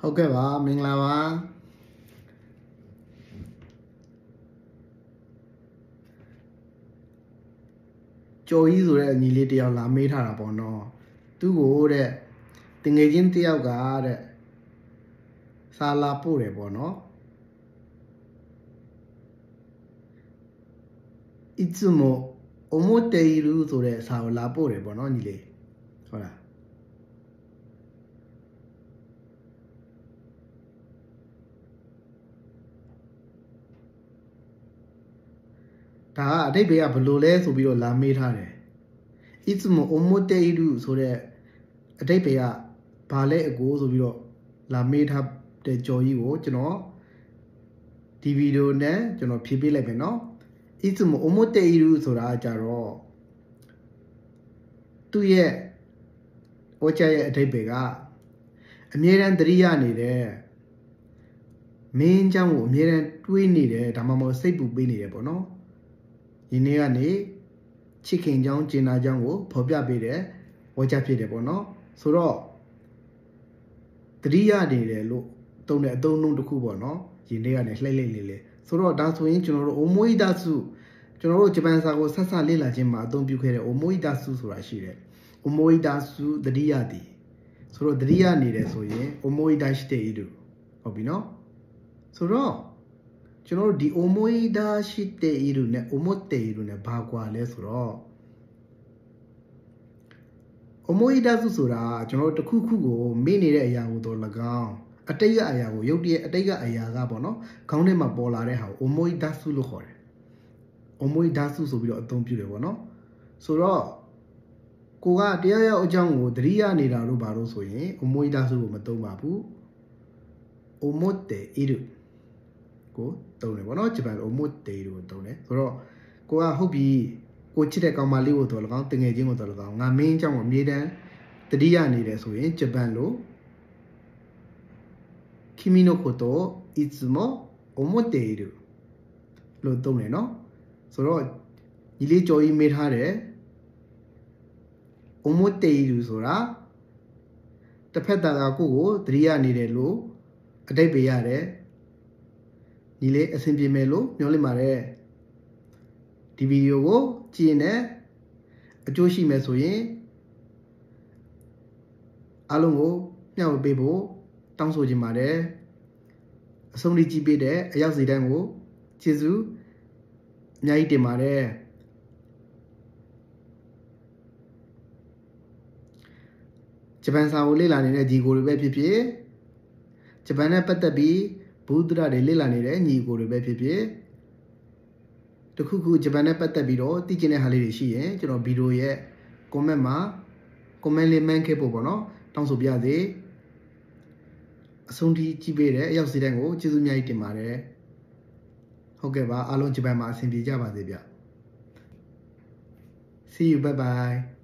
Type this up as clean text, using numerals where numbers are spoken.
ဟုတ်ကဲ့ပါမင်္ဂလာပါကျော်ကြီးဆိုတဲ့ညီလေးတယောက်လာမေးထားတာပေါ့နော်သူ့ကိုတဲ့တငယ်ချင်းတယောက်ကတဲ့စာလာပို့တယ်ပေါ့နော်いつも思っているဆိုတဲ့စာကိုလာပို့တယ်ပေါ့နော်ညီလေးဟုတ်လားဒါကအတိတ်ဘေးကဘလို့လဲဆိုပြီးတော့လာမေးထားတယ်いつも思っているဆိုတဲ့အတိတ်ဘေးကဘာလဲအကိုဆိုပြီးတော့လာမေးထားတဲ့ကြော်ကြီးကိုကျွန်တော်ဒီဗီဒီယိုနဲ့ကျွန်တော်ဖြည့်ပေးလိုက်မယ်နော်いつも思っているဆိုတာကြတော့သူ့ရဲ့ဩချရဲ့အတိတ်ဘေးကအမြဲတမ်းသတိရနေတဲ့မင်းเจ้าကိုအမြဲတမ်းတွေးနေတယ်ဒါမှမဟုတ်စိတ်ပူပေးနေတယ်ပေါ့နော်ဒီနေ့ကနေချစ်ခင်ကြောင်းကျင်နာကြောင်းကိုဖော်ပြပေးတယ်ဝါကြဖြစ်တယ်ပေါ့နော်ဆိုတော့တတိယနေတယ်လို့တုံးတဲ့အသုံးနှုန်းတစ်ခုပေါ့နော်ဒီနေ့ကနေလှိမ့်လိုက်လေဆိုတော့ဒါဆိုရင်ကျွန်တော်တို့ omoidasu ကျွန်တော်တို့ဂျပန်စာကိုဆက်ဆက်လေ့လာခြင်းမှာအသုံးပြုခဲ့တဲ့ omoidasu ဆိုတာရှိတယ် omoidasu တတိယတည်ဆိုတော့တတိယနေတယ်ဆိုရင် omoidashite iru ဟုတ်ပြီနော်ဆိုတော့ကျွန်တော်တို့ဒီ omoidashite iru နဲ့ omotte iru နဲ့ဘာကွာလဲဆိုတော့ omoidasu ဆိုတာကျွန်တော်တို့တစ်ခုခုကိုမေ့နေတဲ့အရာကိုတော့၎င်းအတိတ်ကအရာကိုရုပ်တရက်အတိတ်ကအရာကပေါ့နော်ခေါင်းထဲမှာပေါ်လာတဲ့ဟာကို omoidasu လို့ခေါ်တယ် omoidasu ဆိုပြီးတော့အသုံးပြုတယ်ပေါ့နော်ဆိုတော့ကိုကတရားရောက်အကြောင်းကိုသတိရနေတာလို့ဘာလို့ဆိုရင် omoidasu ကိုမသုံးပါဘူး omotte iru ကိုသုံးတယ်ပေါ့နော်ဂျပန် omotte iru ကိုသုံးတယ်ဆိုတော့ကိုကဟုတ်ပြီကိုချစ်တဲ့ကောင်မလေးကိုတော့၎င်းတငယ်ချင်းကိုတော့၎င်းငါမင်းအကြောင်းကိုအမြဲတမ်းသတိရနေတယ်ဆိုရင်ဂျပန်လို君のことをいつも思っているလို့သုံးတယ်နော်ဆိုတော့ညီလေးကြော်ကြီးမေးထားတယ်思っているဆိုတာတစ်ဖက်သားကကိုကိုသတိရနေတယ်လို့အတိတ်ပေးရတယ်ညီလေးအဆင်ပြေမယ်လို့မျှော်လင့်ပါတယ်ဒီဗီဒီယိုကိုကြည့်ရင်အကျိုးရှိမယ်ဆိုရင်အားလုံးကိုမျှဝေပေးဖို့တောင်းဆိုချင်ပါတယ်အဆုံးထိကြည့်ပေးတဲ့အရောက်စီတိုင်းကိုကျေးဇူးအများကြီးတင်ပါတယ်ဂျပန်စာကိုလေ့လာနေတဲ့ညီကိုတွေပဲဖြစ်ဖြစ်ဂျပန်နဲ့ပတ်သက်ပြီးဘုဒ္ဓရာတွေလေ့လာနေတဲ့ညီကိုတွေပဲဖြစ်ဖြစ်တခုခုဂျပန်နဲ့ပတ်သက်ပြီးတော့သိချင်တဲ့ဟာလေးတွေရှိရင်ကျွန်တော်ဗီဒီယိုရဲ့ comment မှာ comment လေးမှန်းခဲ့ဖို့ပေါ့နော်တောင်းဆိုပြစေအဆုံးထိကြည့်ပေးတဲ့အရောက်စီတိုင်းကိုကျေးဇူးအများကြီးတင်ပါတယ်ဟုတ်ကဲ့ပါအားလုံးဂျပန်မှာအဆင်ပြေကြပါစေဗျ See you bye bye